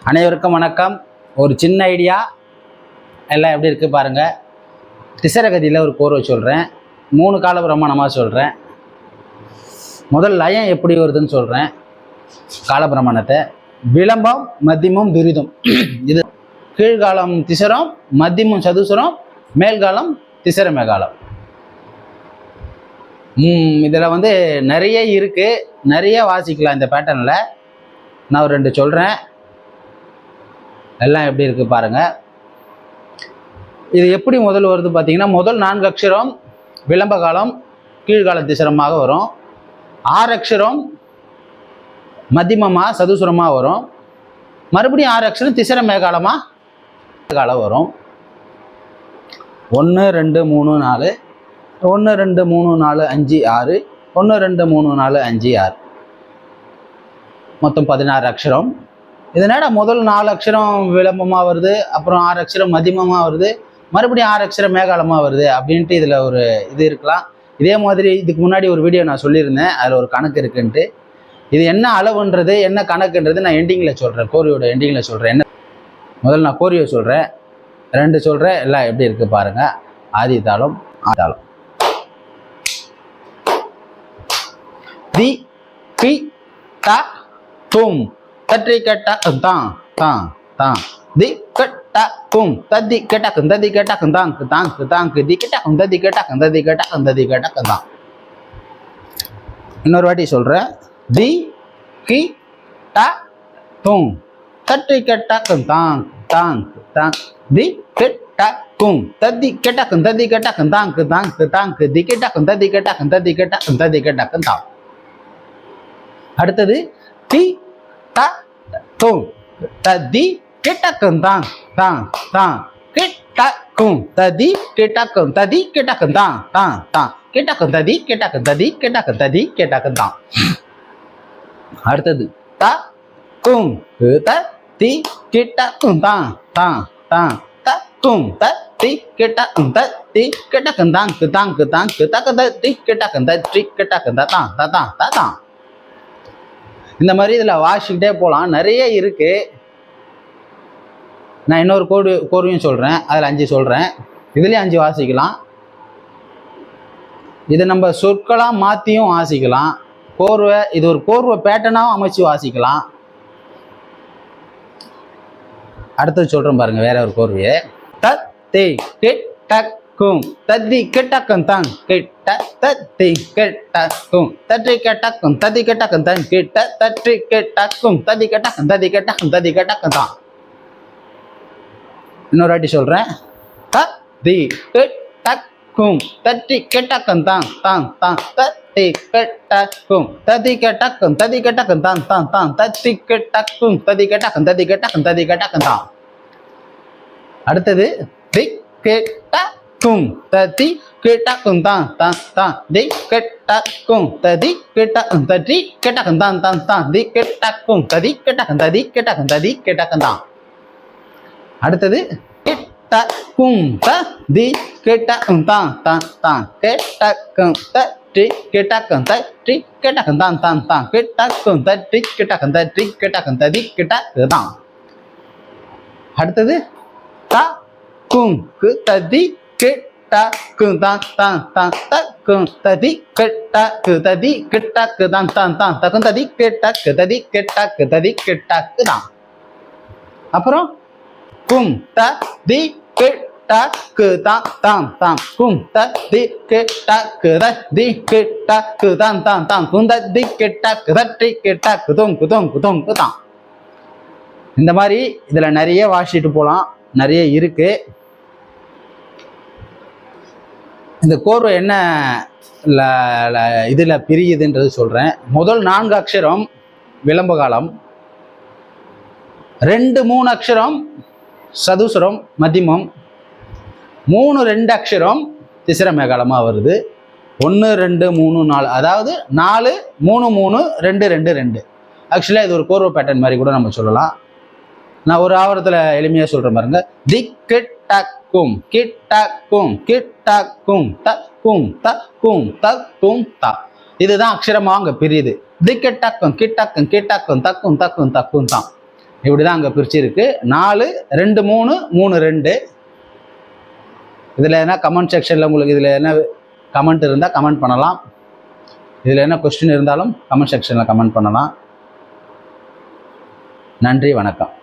அனைவருக்கும் வணக்கம். ஒரு சின்ன ஐடியா எல்லாம் எப்படி இருக்குது பாருங்கள். திசரகதியில் ஒரு கோர்வை சொல்கிறேன், 3 கால பிரமாணமாக சொல்கிறேன். முதல் லயம் எப்படி வருதுன்னு சொல்கிறேன். காலபிரமாணத்தை விளம்பம் மத்தியமும் துரிதம். இது கீழ்காலம் திசரம், மத்தியமும் சதுசரம், மேல்காலம் திசர மேகாலம். இதில் நிறைய இருக்குது, நிறைய வாசிக்கலாம் இந்த பேட்டர்னில். நான் ஒரு 2 சொல்கிறேன், எல்லாம் எப்படி இருக்குது பாருங்கள். இது எப்படி முதல் வருது பார்த்தீங்கன்னா, முதல் 4 அக்ஷரம் விளம்ப காலம் கீழ்கால திசரமாக வரும். 6 அக்ஷரம் மத்தியமமாக சதுசுரமாக வரும். மறுபடியும் 6 அக்ஷரம் திசர மேகாலமாக காலம் வரும். 1 2 3 4 1 2 3 4 5 6 1 2 3 4 5 6 மொத்தம் 16 அக்ஷரம். இதனால முதல் 4 அக்ஷரம் விளம்பமாக வருது, அப்புறம் 6 அக்ஷரம் மத்தியமமாக வருது, மறுபடியும் 6 அக்ஷரம் மேகாலமாக வருது அப்படின்ட்டு இதில் ஒரு இது இருக்கலாம். இதே மாதிரி இதுக்கு முன்னாடி ஒரு வீடியோ நான் சொல்லியிருந்தேன், அதில் ஒரு கணக்கு இருக்குன்ட்டு. இது என்ன அளவுன்றது என்ன கணக்குன்றது நான் எண்டிங்கில் சொல்கிறேன், கோரியோட எண்டிங்கில் சொல்கிறேன். என்ன முதல்ல நான் கோரியோ சொல்கிறேன், 2 சொல்கிறேன், எல்லாம் எப்படி இருக்குது பாருங்கள். ஆதி தாளம் ஆதாளம் தி கி ட தும் தற்றி கெட்ட தான் தான் தான் தி கெட்ட கும் தத்தி கெட்டக்கும் தத்தி கெட்டக்கும் தாங்கு தாங்கு தாங்கு தி கெட்டக்கும் தத்தி கெட்டக்கும் தத்தி கெட்டக்கும் தத்தி கெட்டக்கும் தான். இன்னொரு வாட்டி சொல்கிறேன். தி கி ட தும் தற்றி கெட்டக்கும் தாங் தாங் தாங் தி கெட்டக்கும் தத்தி கெட்டக்கும் தத்தி கெட்டக்கும் தாங்கு தாங்கு தாங்கு தி கெட்டக்கும் தத்தி கெட்டக்கும் தத்தி கெட்டக்கும் தத்தி கெட்டக்கும் தான். அடுத்தது தி ட தும் தத்தி கெட்டக்கும் தாங் தாங் தாங் கெட்டக்கும் தத்தி கெட்டக்கும் தத்தி கெட்டக்கும் தாங் தாங் தாங் கெட்டக்கும் தத்தி கெட்டக்கும் தத்தி கெட்டக்கும் தத்தி கெட்டக்கும் தான். அடுத்தது த கும் தத்தி கெட்டக்கும் தாங் தாங் தாங் த கும் தத்தி கெட்டக்கும் தத்தி கெட்டக்கும் தாங்கு தாங்கு தாங்கு தக்கு தத்தி கெட்டக்கும் தத்தி கெட்டக்கும் தான் தான் தான். இந்த மாதிரி இதில் வாசிக்கிட்டே போகலாம், நிறைய இருக்குது. நான் இன்னொரு கோர்வையும் சொல்கிறேன், அதில் 5 சொல்கிறேன். இதுலேயும் 5 வாசிக்கலாம். இதை நம்ம சொற்களாக மாற்றியும் வாசிக்கலாம். கோர்வை இது ஒரு கோர்வை பேட்டர்னாகவும் அமைச்சு வாசிக்கலாம். அடுத்தது சொல்கிறேன் பாருங்கள், வேற ஒரு கோர்வையை. தத்தி கெட்டக்கும் தத்தி கெட்டக்கும் தாங் கெட்ட தத்தி கெட்டக்கும் தற்றி கெட்டக்கும் தத்தி கெட்டக்கும் தான் கெட்ட தற்றி கெட்டக்கும் தத்தி கெட்டக்கும் தத்தி கெட்டக்கும் தத்தி கெட்டக்கும் தான். இன்னொரு வாட்டி சொல்கிறேன். தத்தி கெட்டக்கும் தற்றி கெட்டக்கும் தாங் தாங் தாங் தத்தி கெட்டக்கும் தத்தி கெட்டக்கும் தத்தி கெட்டக்கும் தான் தான் தான் தத்தி கெட்டக்கும் தத்தி கெட்டக்கும் தத்தி கெட்டக்கும் தத்தி கெட்டக்கும் தான். அடுத்தது தி கெட்டக்கும் தத்தி கெட்டக்கும் தான் தான் தான் தி கெட்டக்கும் தத்தி கெட்டக்கும் தத்தி கெட்டக்கும் தான் தான் தான் தி கெட்டக்கும் தத்தி கெட்டக்கும் தத்தி கெட்டக்கும் தத்தி கெட்டக்கும் தான். அடுத்தது கெட்டக்கும் தத்தி கெட்டக்கும் தான் தான் தான் கெட்டக்கும் தத்தி கெட்டக்கும் தத்தி கெட்டக்கும் தான் தான் தான் கெட்டக்கும் தத்தி கெட்டக்கும் தத்தி கெட்டக்கும் தத்தி கெட்டக்கு தான். அடுத்தது த கும் தத்தி கெட்டக்கு தான் தான் தான் தக்கும் தத்தி கெட்டக்கு தத்தி கெட்டக்கு தான் தான் தான் தக்கும் தத்தி கெட்டக்கு தத்தி கெட்டக்கு தத்தி கெட்டக்கு தான். அப்புறம் கும் தத்தி கெட்டக்கு தான் தான் தான் கும் தத்தி கெட்டக்கு தத்தி கெட்டக்கு தான் தான் தான் கும் தத்தி கெட்டக்கு தத்தி கெட்டக்கு தொங்கு தொங்கு தொங்கு தான். இந்த மாதிரி இதில் நிறைய வாசிட்டு போகலாம், நிறைய இருக்கு. இந்த கோர்வை என்ன இதில் பிரியுதுன்றது சொல்கிறேன். முதல் 4 அக்ஷரம் விளம்ப காலம், 2 3 அக்ஷரம் சதுசுரம் மத்தியமம், 3 2 அக்ஷரம் திசர மேகாலமாக வருது. 1 2 3 4 அதாவது 4 3 3 2 2 2. ஆக்சுவலாக இது ஒரு கோர்வை பேட்டர்ன் மாதிரி கூட நம்ம சொல்லலாம். நான் ஒரு ஆவரத்தில் எளிமையாக சொல்கிறேன் பாருங்க. தி கெட்டக்கும் கிட்டக்கும் கிட்டக்கும் தக்கும் தக்கும் தக்கும் தா. இதுதான் அக்ஷரமாக அங்கே பிரியுது. தி கெட்டக்கும் கிட்டக்கும் கிட்டக்கும் தக்கும் தக்கும் தக்கும் தான். இப்படி தான் அங்கே பிரிச்சிருக்கு. 4 2 3 3 2. இதில் என்ன கமெண்ட் செக்ஷனில் உங்களுக்கு இதில் என்ன கமெண்ட் இருந்தால் கமெண்ட் பண்ணலாம். இதில் என்ன கொஸ்டின் இருந்தாலும் கமெண்ட் செக்ஷனில் கமெண்ட் பண்ணலாம். நன்றி, வணக்கம்.